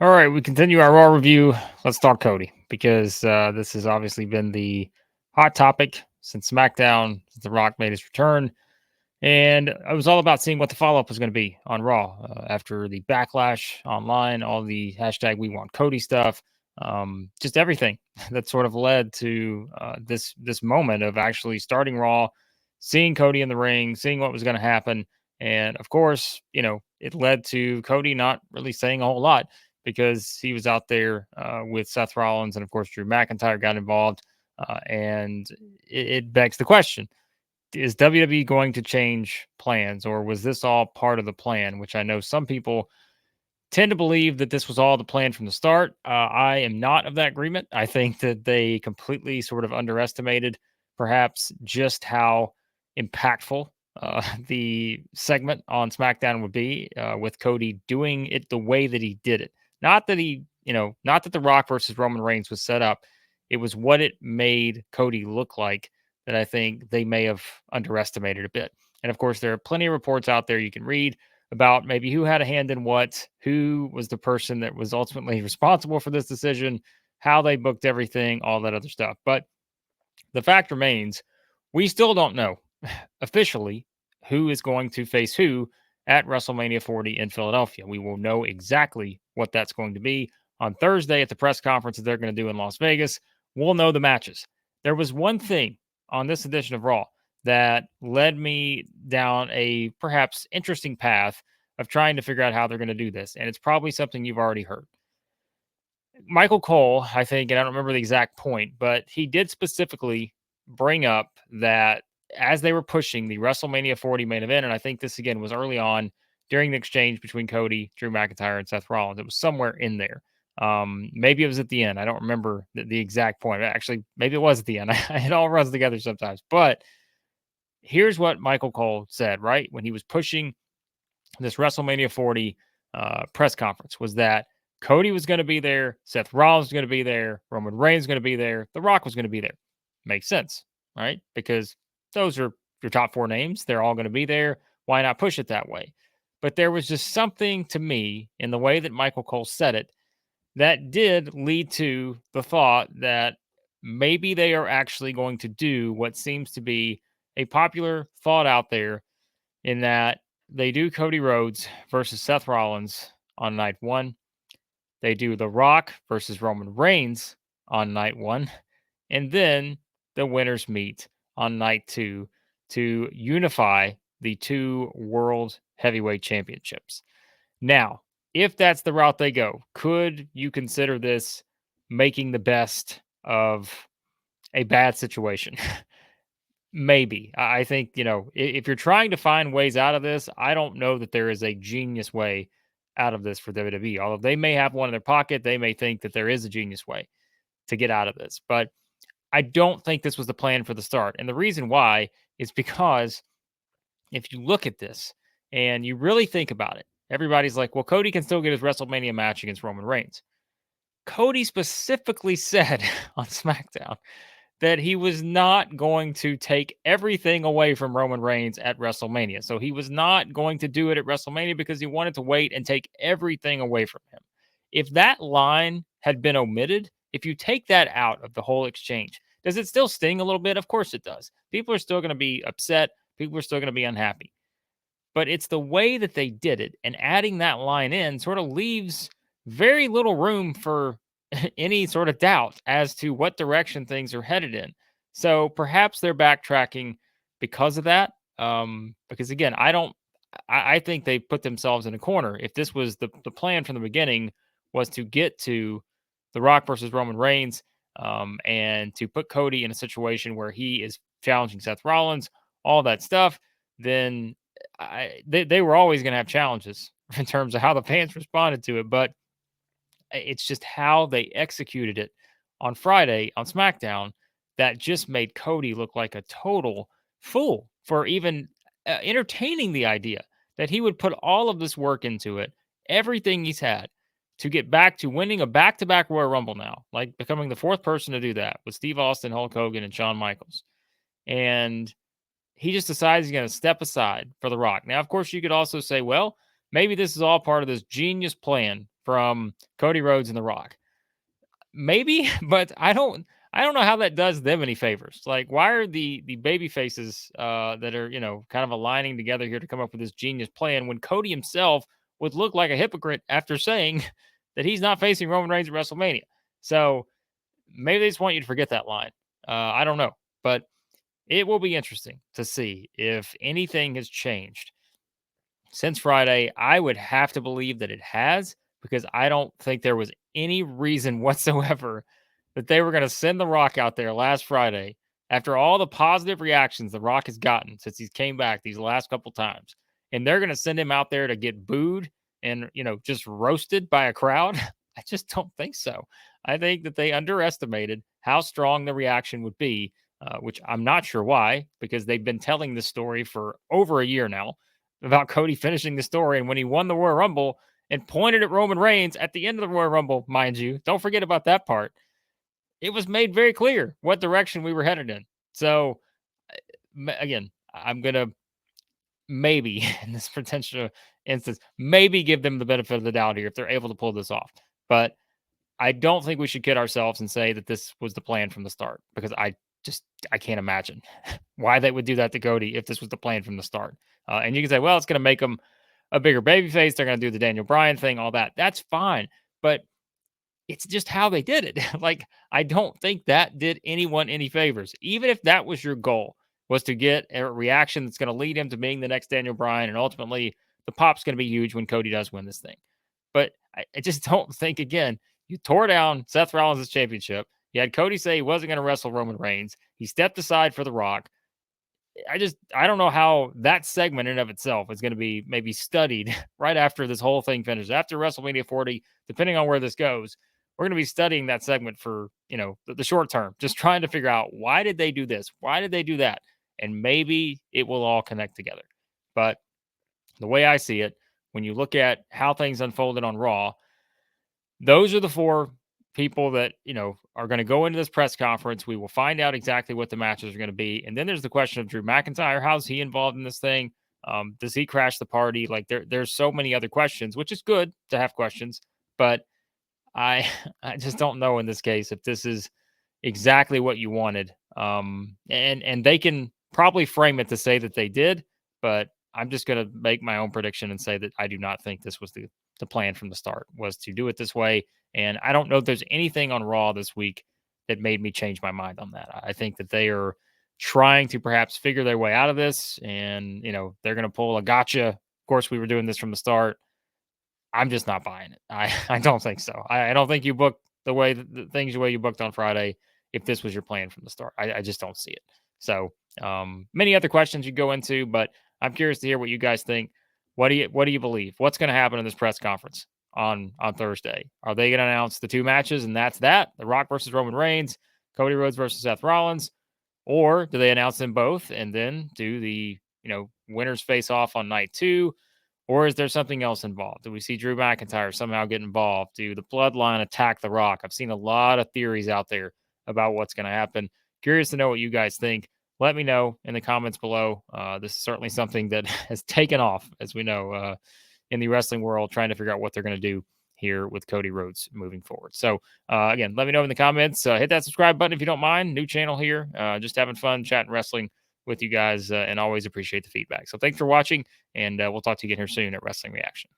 All right, we continue our Raw review. Let's talk Cody because this has obviously been the hot topic since SmackDown, since The Rock made his return. And it was all about seeing what the follow up was going to be on Raw after the backlash online, all the hashtag We Want Cody stuff, just everything that sort of led to this moment of actually starting Raw, seeing Cody in the ring, seeing what was going to happen, and of course, it led to Cody not really saying a whole lot because he was out there with Seth Rollins, and of course Drew McIntyre got involved, and it begs the question: is WWE going to change plans, or was this all part of the plan? Which I know some people tend to believe that this was all the plan from the start. I am not of that agreement. I think that they completely sort of underestimated perhaps just how impactful the segment on SmackDown would be with Cody doing it the way that he did it. Not that not that The Rock versus Roman Reigns was set up. It was what it made Cody look like that I think they may have underestimated a bit. And of course, there are plenty of reports out there you can read about maybe who had a hand in what, who was the person that was ultimately responsible for this decision, how they booked everything, all that other stuff. But the fact remains, we still don't know officially who is going to face who at WrestleMania 40 in Philadelphia. We will know exactly what that's going to be on Thursday at the press conference that they're going to do in Las Vegas. We'll know the matches. There was one thing on this edition of Raw that led me down a perhaps interesting path of trying to figure out how they're going to do this. And it's probably something you've already heard. Michael Cole, I think, and I don't remember the exact point, but he did specifically bring up that as they were pushing the WrestleMania 40 main event, and I think this again was early on during the exchange between Cody, Drew McIntyre, and Seth Rollins. It was somewhere in there. Maybe it was at the end. I don't remember the exact point. Actually, maybe it was at the end. It all runs together sometimes. But here's what Michael Cole said, right? When he was pushing this WrestleMania 40 press conference was that Cody was going to be there, Seth Rollins was going to be there, Roman Reigns was going to be there, The Rock was going to be there. Makes sense, right? Because those are your top four names. They're all going to be there. Why not push it that way? But there was just something to me in the way that Michael Cole said it that did lead to the thought that maybe they are actually going to do what seems to be a popular thought out there in that they do Cody Rhodes versus Seth Rollins on night one. They do The Rock versus Roman Reigns on night one. And then the winners meet on night two to unify the two world heavyweight championships. Now, if that's the route they go, could you consider this making the best of a bad situation? Maybe. I think, if you're trying to find ways out of this, I don't know that there is a genius way out of this for WWE. Although they may have one in their pocket, they may think that there is a genius way to get out of this. But I don't think this was the plan for the start. And the reason why is because if you look at this and you really think about it, everybody's like, well, Cody can still get his WrestleMania match against Roman Reigns. Cody specifically said on SmackDown that he was not going to take everything away from Roman Reigns at WrestleMania. So he was not going to do it at WrestleMania because he wanted to wait and take everything away from him. If that line had been omitted, if you take that out of the whole exchange, does it still sting a little bit? Of course it does. People are still going to be upset. People are still going to be unhappy. But it's the way that they did it. And adding that line in sort of leaves very little room for any sort of doubt as to what direction things are headed in. So perhaps they're backtracking because of that. Because again, I think they put themselves in a corner. If this was the plan from the beginning was to get to The Rock versus Roman Reigns, and to put Cody in a situation where he is challenging Seth Rollins, all that stuff, then they were always going to have challenges in terms of how the fans responded to it. But it's just how they executed it on Friday on SmackDown that just made Cody look like a total fool for even entertaining the idea that he would put all of this work into it, everything he's had to get back to winning a back-to-back Royal Rumble now, like becoming the fourth person to do that with Steve Austin, Hulk Hogan, and Shawn Michaels. And he just decides he's going to step aside for The Rock. Now, of course, you could also say, well, maybe this is all part of this genius plan from Cody Rhodes and The Rock. Maybe, but I don't know how that does them any favors. Like, why are the baby faces that are, kind of aligning together here to come up with this genius plan when Cody himself would look like a hypocrite after saying that he's not facing Roman Reigns at WrestleMania. So maybe they just want you to forget that line. I don't know, but it will be interesting to see if anything has changed since Friday. I would have to believe that it has, because I don't think there was any reason whatsoever that they were going to send The Rock out there last Friday after all the positive reactions The Rock has gotten since he came back these last couple times. And they're going to send him out there to get booed and, just roasted by a crowd. I just don't think so. I think that they underestimated how strong the reaction would be, which I'm not sure why, because they've been telling this story for over a year now about Cody finishing the story. And when he won the Royal Rumble and pointed at Roman Reigns at the end of the Royal Rumble, mind you, don't forget about that part, it was made very clear what direction we were headed in. So, again, I'm going to maybe, in this potential instance, maybe give them the benefit of the doubt here if they're able to pull this off. But I don't think we should kid ourselves and say that this was the plan from the start, because I can't imagine why they would do that to Cody if this was the plan from the start. And you can say, well, it's going to make him a bigger babyface. They're going to do the Daniel Bryan thing, all that. That's fine. But it's just how they did it. Like, I don't think that did anyone any favors. Even if that was your goal, was to get a reaction that's going to lead him to being the next Daniel Bryan. And ultimately, the pop's going to be huge when Cody does win this thing. But I just don't think, again, you tore down Seth Rollins' championship. You had Cody say he wasn't going to wrestle Roman Reigns. He stepped aside for The Rock. I don't know how that segment in and of itself is going to be maybe studied right after this whole thing finishes. After WrestleMania 40, depending on where this goes, we're going to be studying that segment for, the short term, just trying to figure out, why did they do this? Why did they do that? And maybe it will all connect together. But the way I see it, when you look at how things unfolded on Raw, those are the four people that, are going to go into this press conference. We will find out exactly what the matches are going to be. And then there's the question of Drew McIntyre. How's he involved in this thing? Does he crash the party? Like, there's so many other questions, which is good to have questions, but I I just don't know in this case if this is exactly what you wanted. And they can probably frame it to say that they did, but I'm just going to make my own prediction and say that I do not think this was the plan from the start, was to do it this way. And I don't know if there's anything on Raw this week that made me change my mind on that. I think that they are trying to perhaps figure their way out of this, and they're going to pull a gotcha. Of course, we were doing this from the start. I'm just not buying it. I don't think so. I don't think you booked the way the way you booked on Friday if this was your plan from the start. I just don't see it. So many other questions you go into, but I'm curious to hear what you guys think. What do you believe? What's going to happen in this press conference on Thursday? Are they going to announce the two matches and that's that? The Rock versus Roman Reigns, Cody Rhodes versus Seth Rollins, or do they announce them both and then do the winners face off on night 2? Or is there something else involved? Do we see Drew McIntyre somehow get involved? Do the Bloodline attack The Rock? I've seen a lot of theories out there about what's going to happen. Curious to know what you guys think. Let me know in the comments below. This is certainly something that has taken off, as we know, in the wrestling world, trying to figure out what they're going to do here with Cody Rhodes moving forward. So, again, let me know in the comments. Hit that subscribe button if you don't mind. New channel here. Just having fun chatting wrestling with you guys, and always appreciate the feedback. So thanks for watching, and we'll talk to you again here soon at Wrestling Reaction.